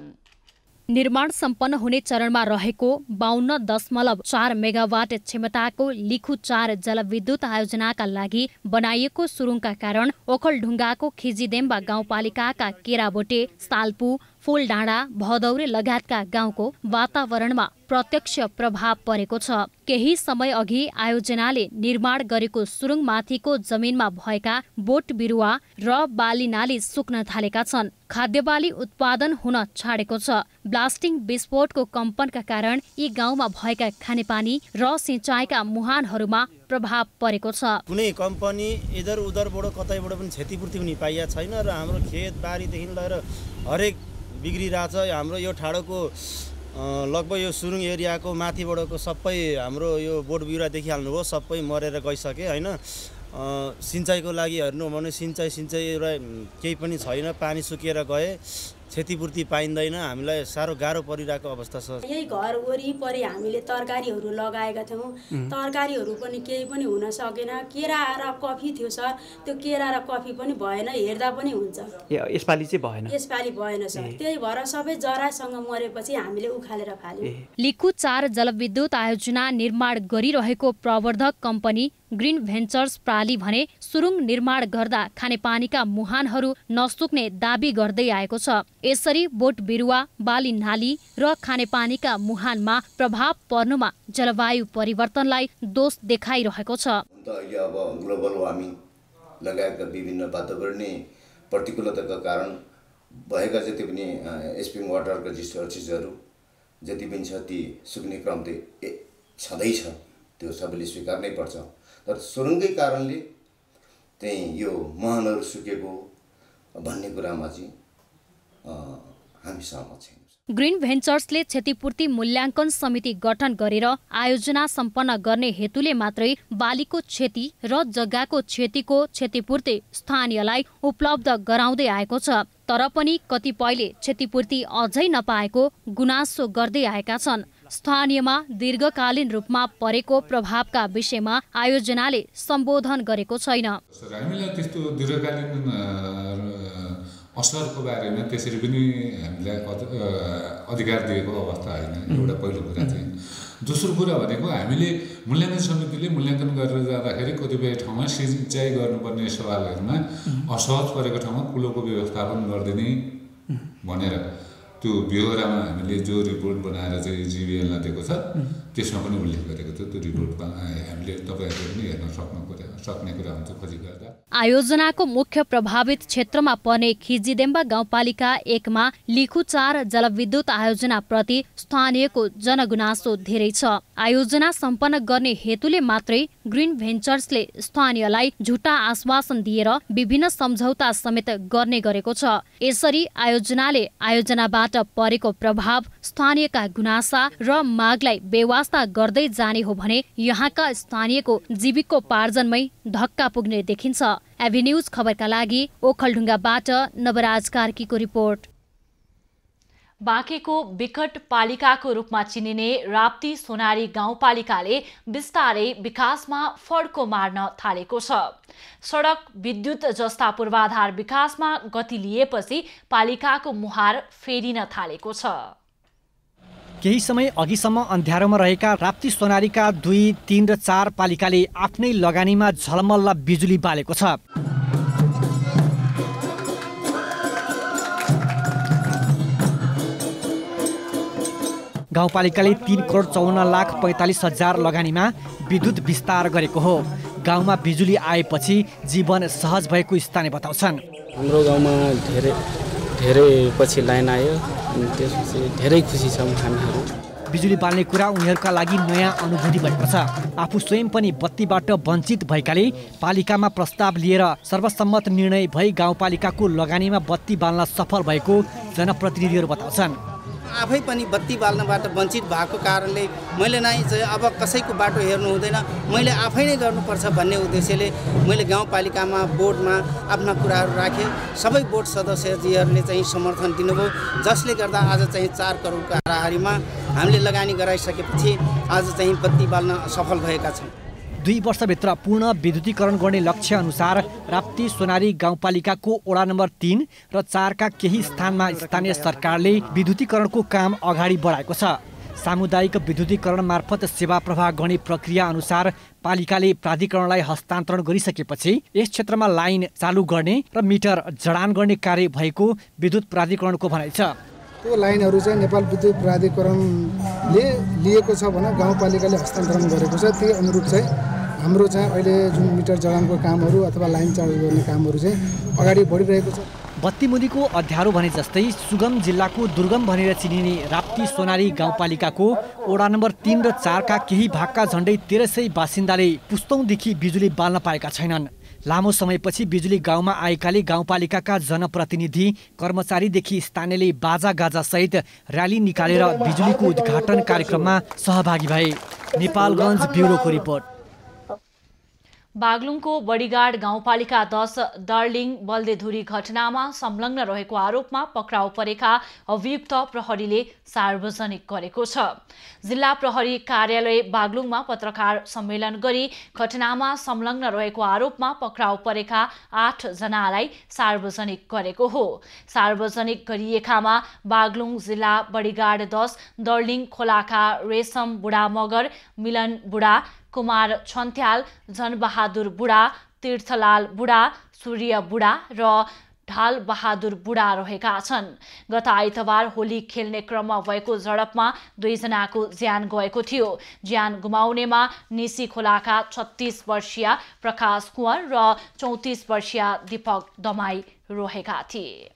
निर्माण सम्पन्न हुने चरणमा रहेको 52.4 मेगावाट क्षमताको लिखु 4 जलविद्युत आयोजनाका लागि बनाइएको सुरुङका कारण ओखलढुङ्गाको खिजीदेम्बा गाउँपालिकाका केराबोटे, साल्पु, फूलडाँडा, भदौरे लगायतका गाउँको वातावरणमा प्रत्यक्ष प्रभाव परेको छ। केही समय अघि आयोजनाले निर्माण गरेको सुरुङमाथिको जमिनमा भएका बोट बिरुवा र बाली नाली सुक्न थालेका छन्। खाद्य बाली उत्पादन हुन छाडेको छ। ब्लास्टिङ विस्फोटको कम्पनका कारण यी गाउँमा भएका खानेपानी र सिँचाइका मुहानहरूमा प्रभाव परेको छ। कुनै कम्पनी इधर उधरबाट कतैबाट पनि क्षतिपूर्ति हुने पाइएको छैन र हाम्रो खेत बारीदेखि लिएर हरेक बिग्रिरहेछ। हाम्रो यो ठाडोको लगभग यो सुरुङ एरियाको माथिबाटको सबै हाम्रो यो बोट बिरुवा देखिहाल्नुभयो, सबै मरेर गइसके होइन। सिँचाइको लागि हेर्नु भने सिँचाइ र केही पनि छैन, पानी सुकेर गए, क्षतिपूर्ति पाइँदैन। हामीलाई साह्रो गाह्रो परिरहेको अवस्था छ। यही घर वरिपरि हामीले तरकारीहरू लगाएका थियौँ, तरकारीहरू पनि केही पनि हुन सकेन। केरा र कफी थियो सर, त्यो केरा र कफी पनि भएन, हेर्दा पनि हुन्छ। यसपालि चाहिँ भएन, यसपालि भएन सर। त्यही भएर सबै जरासँग मरेपछि हामीले उखालेर फाल्यौँ। लिखु 4 जलविद्युत आयोजना निर्माण गरिरहेको प्रवर्धक कम्पनी ग्रीन भेन्चर्स प्राली भने सुरुङ निर्माण गर्दा खानेपानीका मुहानहरू नसुक्ने दाबी गर्दै आएको छ। यसरी बोट बिरुवा, बाली नाली र खानेपानीका मुहानमा प्रभाव पर्नुमा जलवायु परिवर्तनलाई दोष देखाइरहेको छ। अहिले अब ग्लोबल वार्मिङ लगायतका विभिन्न वातावरणीय प्रतिकूलताका कारण भएका जति पनि स्प्रिङ वाटरका चिजहरू जति पनि छ ती सुक्ने क्रम त छँदैछ, त्यो सबैले स्वीकार्नै पर्छ। तर सुरुङकै कारणले चाहिँ यो मुहानहरू सुकेको भन्ने कुरामा चाहिँ हामी सहमत छैनौँ। ग्रीन भेन्चर्सले क्षतिपूर्ति मूल्याङ्कन समिति गठन गरेर आयोजना सम्पन्न गर्ने हेतुले मात्रै बालीको क्षति र जग्गाको क्षतिको क्षतिपूर्ति स्थानीयलाई उपलब्ध गराउँदै आएको छ। तर पनि कतिपयले क्षतिपूर्ति अझै नपाएको गुनासो गर्दै आएका छन्। स्थानीयमा दीर्घकालीन रूपमा परेको प्रभावका विषयमा आयोजनाले सम्बोधन गरेको छैन। हामीलाई त्यस्तो दीर्घकालीन असरको बारेमा त्यसरी पनि हामीलाई अधिकार दिएको अवस्था होइन एउटा पहिलो कुरा चाहिँ। दोस्रो कुरा भनेको हामीले मूल्याङ्कन समितिले मूल्याङ्कन गरेर जाँदाखेरि कतिपय ठाउँमा सिँचाइ गर्नुपर्ने सवालहरूमा असहज परेको ठाउँमा कुलोको व्यवस्थापन गरिदिने भनेर त्यो बेहोरामा हामीले जो रिपोर्ट बनाएर चाहिँ जिबिएललाई दिएको छ त्यसमा पनि उल्लेख गरेको थियो। त्यो रिपोर्टमा हामीले तपाईँहरूले पनि हेर्न सक्ने कुरा हुन्छ खोजी गर्दा। आयोजनाको मुख्य प्रभावित क्षेत्रमा पर्ने खिजिदेम्बा गाउँपालिका 1 मा लिखु 4 जलविद्युत आयोजना प्रति स्थानीयको जनगुनासो धेरै छ। आयोजना सम्पन्न गर्ने हेतुले मात्रै ग्रीन भेन्चर्सले स्थानीयलाई झुटा आश्वासन दिएर विभिन्न सम्झौता समेत गर्ने गरेको छ। यसरी आयोजनाले आयोजनाबाट परेको प्रभाव, स्थानीयका गुनासा र मागलाई बेवास्ता गर्दै जाने हो भने यहाँका स्थानीयको जीविकोपार्जनमै धक्का पुग्ने देखिन्छ। एभिन्यूज खबरका लागि ओखलढुङ्गाबाट नवराज कार्कीको रिपोर्ट। बाँकेको विकट पालिकाको रूपमा चिनिने राप्ती सोनारी गाउँपालिकाले बिस्तारै विकासमा फड्को मार्न थालेको छ। सडक, विद्युत जस्ता पूर्वाधार विकासमा गति लिएपछि पालिकाको मुहार फेरिन थालेको छ। केही समय अघिसम्म अन्ध्यारोमा रहेका राप्ती सोनारीका 2, 3 र 4 पालिकाले आफ्नै लगानीमा झलमल्ल बिजुली बालेको छ। गाउँपालिकाले 3,54,45,000 लगानीमा विद्युत विस्तार गरेको हो। गाउँमा बिजुली आएपछि जीवन सहज भएको स्थानीय बताउँछन्। हाम्रो गाउँमा धेरै पछि लाइन आयो अनि त्यसपछि धेरै खुसी छौँ हामीहरू। बिजुली बाल्ने कुरा उनीहरूका लागि नयाँ अनुभूति भएको छ। आफू स्वयं पनि बत्तीबाट वञ्चित भएकाले पालिकामा प्रस्ताव लिएर सर्वसम्मत निर्णय भई गाउँपालिकाको लगानीमा बत्ती बाल्न सफल भएको जनप्रतिनिधिहरू बताउँछन्। आफै पनि बत्ती बाल्नबाट वञ्चित भएको कारणले मैले नै चाहिँ अब कसैको बाटो हेर्नु हुँदैन, मैले आफै नै गर्नुपर्छ भन्ने उद्देश्यले मैले गाउँपालिकामा बोर्डमा आफ्ना कुराहरू राखेँ। सबै बोर्ड सदस्यजीहरूले चाहिँ समर्थन दिनुभयो, जसले गर्दा आज चाहिँ 4 करोडको हाराहारीमा हामीले लगानी गराइसकेपछि आज चाहिँ बत्ती बाल्न सफल भएका छौँ। 2 वर्षभित्र पूर्ण विद्युतीकरण गर्ने लक्ष्य अनुसार राप्ती सोनारी गाउँपालिकाको वडा नम्बर 3 र 4 का केही स्थानमा स्थानीय सरकारले विद्युतीकरणको काम अगाडि बढाएको छ। सामुदायिक विद्युतीकरण मार्फत सेवा प्रवाह गर्ने प्रक्रिया अनुसार पालिकाले प्राधिकरणलाई हस्तान्तरण गरिसकेपछि यस क्षेत्रमा लाइन चालु गर्ने र मिटर जडान गर्ने कार्य भएको विद्युत प्राधिकरणको भनाइ छ। त्यो लाइनहरू चाहिँ नेपाल विद्युत प्राधिकरणले लिएको छ भने गाउँपालिकाले हस्तान्तरण गरेको छ। त्यही अनुरूप चाहिँ हाम्रो चाहिँ अहिले जुन मिटर जडानको कामहरू अथवा लाइन चालु गर्ने कामहरू चाहिँ अगाडि बढिरहेको छ। बत्तीमुनिको अँध्यारो भने जस्तै सुगम जिल्लाको दुर्गम भनेर चिनिने राप्ती सोनारी गाउँपालिकाको वडा नम्बर 3 र 4 का केही भागका झण्डै 1300 बासिन्दाले पुस्तौँदेखि बिजुली बाल्न पाएका छैनन्। लामो समयपछि बिजुली गाउँमा आएकाले गाउँपालिकाका जनप्रतिनिधि, कर्मचारीदेखि स्थानीयले बाजागाजा सहित र्याली निकालेर बिजुलीको उद्घाटन कार्यक्रममा सहभागी भए। नेपालगञ्ज ब्युरोको रिपोर्ट। बागलुङको बडीगाड गाउँपालिका 10 दर्लिङ बल्देधुरी घटनामा संलग्न रहेको आरोपमा पक्राउ परेका अभियुक्त प्रहरीले सार्वजनिक गरेको छ। जिल्ला प्रहरी कार्यालय बागलुङमा पत्रकार सम्मेलन गरी घटनामा संलग्न रहेको आरोपमा पक्राउ परेका 8 जनालाई सार्वजनिक गरेको हो। सार्वजनिक गरिएकामा बागलुङ जिल्ला बडीगाड 10 दर्लिङ खोलाका रेशम बुढा मगर, मिलन बुढा, कुमार छन्त्याल, जनबहादुर बुढा, तीर्थलाल बुढा, सूर्य बुढा र ढाल बहादुर बुढा रहेका छन्। गत आइतबार होली खेल्ने क्रममा भएको झडपमा 2 जनाको ज्यान गएको थियो। ज्यान गुमाउनेमा निसी खोलाका 36 वर्षीय प्रकाश कुँवर र 34 वर्षीय दीपक दमाई रहेका थिए।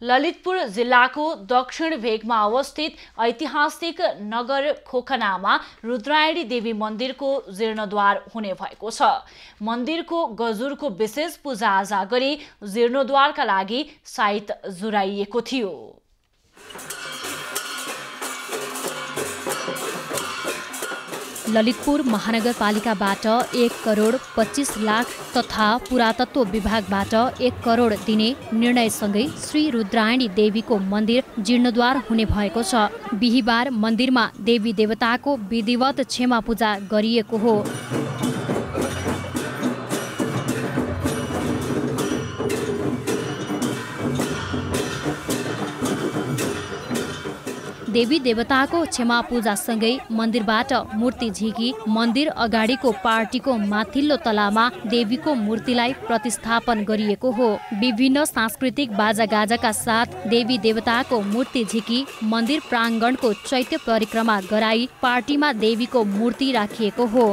ललितपुर जिल्लाको दक्षिण भेगमा अवस्थित ऐतिहासिक नगर खोकनामा रुद्रायणी देवी मन्दिरको जीर्णोद्धार हुने भएको छ। मन्दिरको गजुरको विशेष पूजाआजा गरी जीर्णोद्धारका लागि साइत जुराइएको थियो। ललितपुर महानगरपालिकाबाट 1,25,00,000 तथा पुरातत्व विभागबाट 1 करोड दिने निर्णयसँगै श्री रुद्रायणी देवीको मन्दिर जीर्णोद्धार हुने भएको छ। बिहिबार मन्दिरमा देवी देवताको विधिवत क्षमा पूजा गरिएको हो। देवी देवताको क्षमा पूजासँगै मन्दिरबाट मूर्ति झिकी मन्दिर अगाडिको पार्टीको माथिल्लो तलामा देवीको मूर्तिलाई प्रतिस्थापन गरिएको हो। विभिन्न सांस्कृतिक बाजागाजाका साथ देवी देवताको मूर्ति झिकी मन्दिर प्राङ्गणको चैत्य परिक्रमा गराई पार्टीमा देवीको मूर्ति राखिएको हो।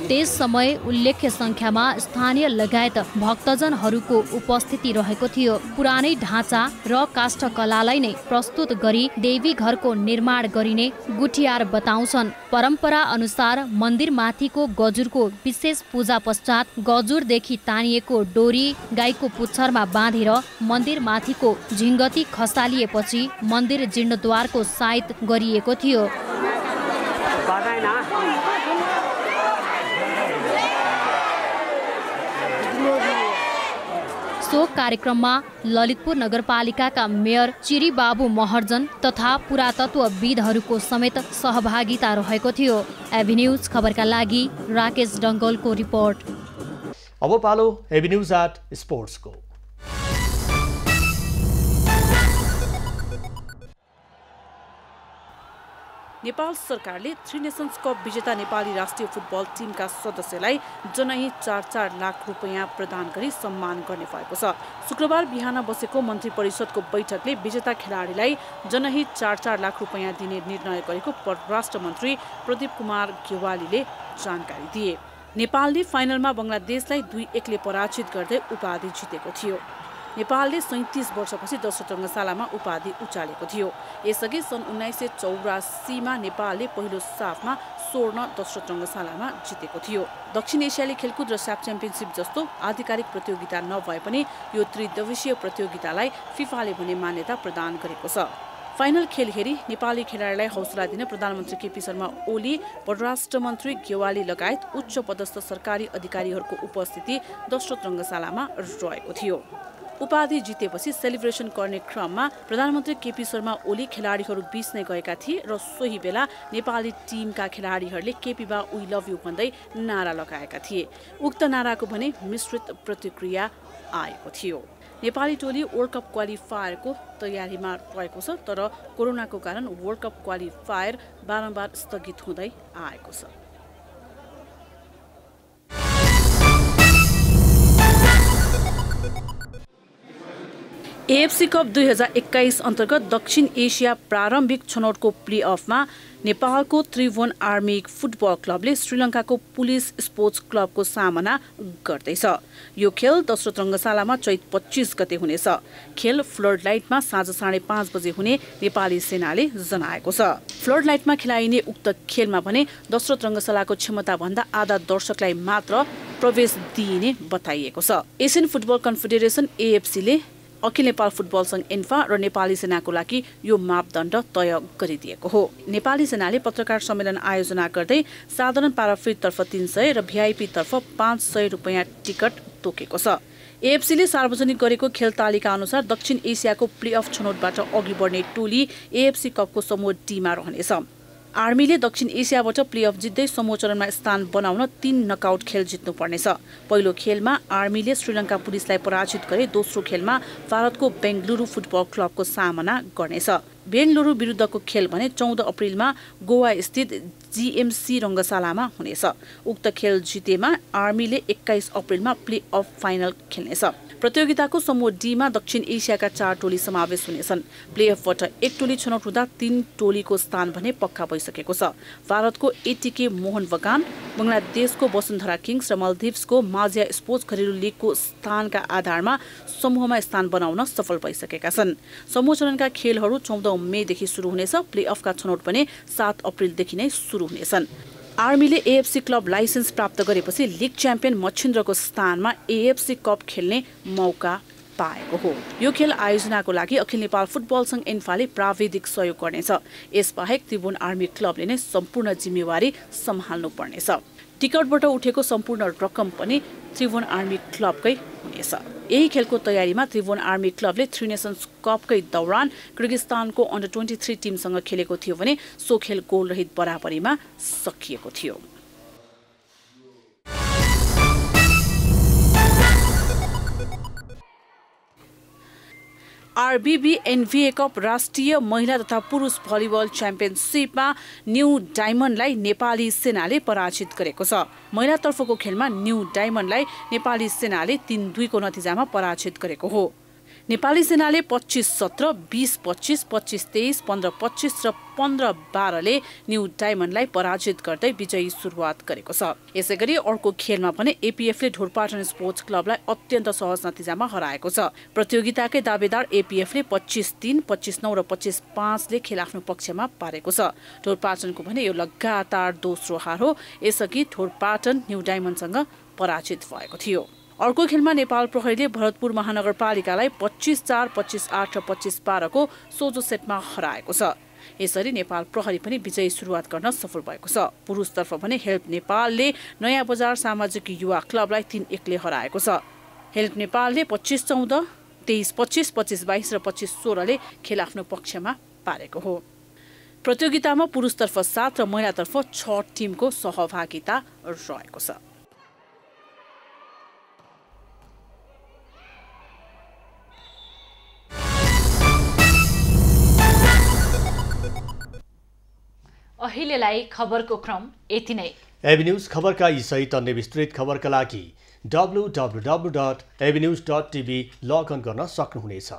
त्यस समय उल्लेख्य संख्यामा स्थानीय लगायत भक्तजनहरूको उपस्थिति रहेको थियो। पुरानै ढाँचा र काष्ठकलालाई नै प्रस्तुत गरी देवी घरको निर्माण गरिने गुठियार बताउँछन्। परम्परा अनुसार मन्दिर माथिको गजुरको विशेष पूजा पश्चात गजुरदेखि तानिएको डोरी गाईको पुच्छरमा बाँधेर मन्दिर माथिको झिङ्गती खसालिएपछि मन्दिर जीर्णद्वारको साइत गरिएको थियो। सो कार्यक्रममा ललितपुर नगरपालिकाका मेयर चिरीबाबु महर्जन तथा पुरातत्वविदहरूको समेत सहभागिता रहेको थियो। एभिन्यूज खबरका लागि राकेश डङ्गलको रिपोर्ट। अब पालो एभिन्यूज एट स्पोर्ट्सको। नेपाल सरकारले थ्री नेसन्स कप विजेता नेपाली राष्ट्रिय फुटबल टिमका सदस्यलाई जनही 4-4 लाख रुपैयाँ प्रदान गरी सम्मान गर्ने भएको छ। शुक्रबार बिहान बसेको मन्त्री परिषदको बैठकले विजेता खेलाडीलाई जनही 4-4 लाख रुपैयाँ दिने निर्णय गरेको परराष्ट्र मन्त्री प्रदीप कुमार गेवालीले जानकारी दिए। नेपालले फाइनलमा बङ्गलादेशलाई 2-1 ले पराजित गर्दै उपाधि जितेको थियो। नेपालले 37 वर्षपछि दोस्रो रङ्गशालामा उपाधि उचालेको थियो। यसअघि सन् 1984मा नेपालले पहिलो साफमा स्वर्ण दोस्रो रङ्गशालामा जितेको थियो। दक्षिण एसियाली खेलकुद र स्याफ च्याम्पियनसिप जस्तो आधिकारिक प्रतियोगिता नभए पनि यो त्रिदिवसीय प्रतियोगितालाई फिफाले भने मान्यता प्रदान गरेको छ। फाइनल खेल हेरी नेपाली खेलाडीलाई हौसला दिन प्रधानमन्त्री केपी शर्मा ओली, परराष्ट्र मन्त्री गेवाली लगायत उच्च पदस्थ सरकारी अधिकारीहरूको उपस्थिति दोस्रो रङ्गशालामा रहेको थियो। उपाधि जितेपछि सेलिब्रेसन गर्ने क्रममा प्रधानमन्त्री केपी शर्मा ओली खेलाडीहरू बीच नै गएका थिए र सोही बेला नेपाली टिमका खेलाडीहरूले केपी बा वी लभ यू भन्दै नारा लगाएका थिए। उक्त नाराको भने मिश्रित प्रतिक्रिया आएको थियो। नेपाली टोली वर्ल्ड कप क्वालिफायरको तयारीमा रहेको छ, तर कोरोनाको कारण वर्ल्ड कप क्वालिफायर बारम्बार स्थगित हुँदै आएको छ। एएफसी कप 2021 अन्तर्गत दक्षिण एसिया प्रारम्भिक छनौटको प्लेअफमा नेपालको त्रिभुवन आर्मी फुटबल क्लबले श्रीलङ्काको पुलिस स्पोर्ट्स क्लबको सामना गर्दैछ। यो खेल दोस्रो रङ्गशालामा चैत 25 गते हुनेछ। खेल फ्लड लाइटमा साँझ 5:30 बजे हुने नेपाली सेनाले जनाएको छ। फ्लड लाइटमा खेलाइने उक्त खेलमा भने दोस्रो रङ्गशालाको क्षमताभन्दा आधा दर्शकलाई मात्र प्रवेश दिइने बताइएको छ। एसियन फुटबल कन्फेडरेसन एएफसीले अखिल नेपाल फुटबल संघ एन्फा र नेपाली सेनाको लागि यो मापदण्ड तय गरिदिएको हो। नेपाली सेनाले पत्रकार सम्मेलन आयोजना गर्दै साधारण पाराफ्रितर्फ 300 र भिआइपी तर्फ 500 रुपैयाँ टिकट तोकेको छ। एएफसीले सार्वजनिक गरेको खेल तालिका अनुसार दक्षिण एसियाको प्लेअफ छनौटबाट अघि बढ्ने टोली एएफसी कपको समूह डीमा रहनेछ। आर्मीले दक्षिण एसियाबाट प्लेअफ जित्दै समूह चरणमा स्थान बनाउन 3 नकआउट खेल जित्नुपर्नेछ। पहिलो खेलमा आर्मीले श्रीलङ्का पुलिसलाई पराजित गरे दोस्रो खेलमा भारतको बेङ्गलुरु फुटबल क्लबको सामना गर्नेछ। बेङ्गलुरु विरुद्धको खेल भने 14 अप्रिलमा गोवा स्थित जीएमसी रङ्गशालामा हुनेछ। उक्त खेल जितेमा आर्मीले 21 अप्रिलमा प्लेअफ फाइनल खेल्नेछ। प्रतियोगिताको समूह डीमा दक्षिण एसियाका 4 टोली समावेश हुनेछन्। प्लेअफबाट 1 टोली छनौट हुँदा 3 टोलीको स्थान भने पक्का भइसकेको छ। भारतको एटीके मोहन बगान, बङ्गलादेशको वसुन्धरा किङ्स र मल्दिभ्सको माजिया स्पोर्ट्स घरेलु लिगको स्थानका आधारमा समूहमा स्थान बनाउन सफल भइसकेका छन्। समूह चरणका खेलहरू 14 मेदेखि सुरु हुनेछ। प्लेअफका छनौट भने 7 अप्रिलदेखि नै सुरु हुनेछन्। आर्मीले एएफसी क्लब लाइसेन्स प्राप्त गरेपछि लिग च्याम्पियन मच्छिन्द्रको स्थानमा एएफसी कप खेल्ने मौका पाएको हो। यो खेल आयोजनाको लागि अखिल नेपाल फुटबल संघ एन्फाले प्राविधिक सहयोग गर्नेछ। यसबाहेक त्रिभुवन आर्मी क्लबले नै सम्पूर्ण जिम्मेवारी सम्हाल्नु पर्नेछ। टिकटबाट उठेको सम्पूर्ण रकम पनि त्रिभुवन आर्मी क्लबकै हुनेछ। यही खेलको तयारीमा त्रिभुवन आर्मी क्लबले थ्री नेसन्स कपकै दौरान किर्गिस्तानको अन्डर 23 टिमसँग खेलेको थियो भने सो खेल गोलरहित बराबरीमा सकिएको थियो। आरबीबी एनभीए कप राष्ट्रिय महिला तथा पुरुष भलिबल च्याम्पियनसिपमा न्यू डायमन्डलाई नेपाली सेनाले पराजित गरेको छ। महिलातर्फको खेलमा न्यू डायमन्डलाई नेपाली सेनाले 3-2 को नतिजामा पराजित गरेको हो। नेपाली सेनाले 25-17, 20-25, 25-23, 15-25 र 15-12 ले न्यू डायमन्डलाई पराजित गर्दै विजयी सुरुवात गरेको छ। यसैगरी अर्को खेलमा पनि एपीएफले ढोरपाटन स्पोर्ट्स क्लबलाई अत्यन्त सहज नतिजामा हराएको छ। प्रतियोगिताकै दावेदार एपीएफले 25-3, 25-9 र 25-5 ले खेल आफ्नो पक्षमा पारेको छ। ढोरपाटनको भने यो लगातार दोस्रो हार हो। यसअघि ढोरपाटन न्यू डायमन्डसँग पराजित भएको थियो। अर्को खेलमा नेपाल प्रहरीले भरतपुर महानगरपालिकालाई 25-4, 25-8 र 25-12 को सोझो सेटमा हराएको छ। यसरी नेपाल प्रहरी पनि विजयी सुरुवात गर्न सफल भएको छ। पुरुषतर्फ भने हेल्प नेपालले नयाँ बजार सामाजिक युवा क्लबलाई 3-1 ले हराएको छ। हेल्प नेपालले 25-14, 23-25, 25-22 र 25-16 ले खेल आफ्नो पक्षमा पारेको हो। प्रतियोगितामा पुरुषतर्फ 7 र महिलातर्फ 6 टिमको सहभागिता रहेको छ। अहिलेलाई खबरको क्रम यति नै। एबी न्यूज खबरका यी सहित अन्य विस्तृत खबरका लागि www.abnews.tv लगअन गर्न सक्नुहुनेछ।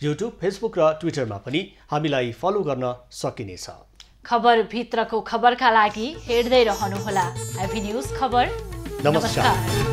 युट्युब, फेसबुक र ट्विटरमा पनि हामीलाई फलो गर्न सकिनेछ। खबर भित्रको खबरका लागि हेर्दै रहनुहोला एबी न्यूज खबर। नमस्कार।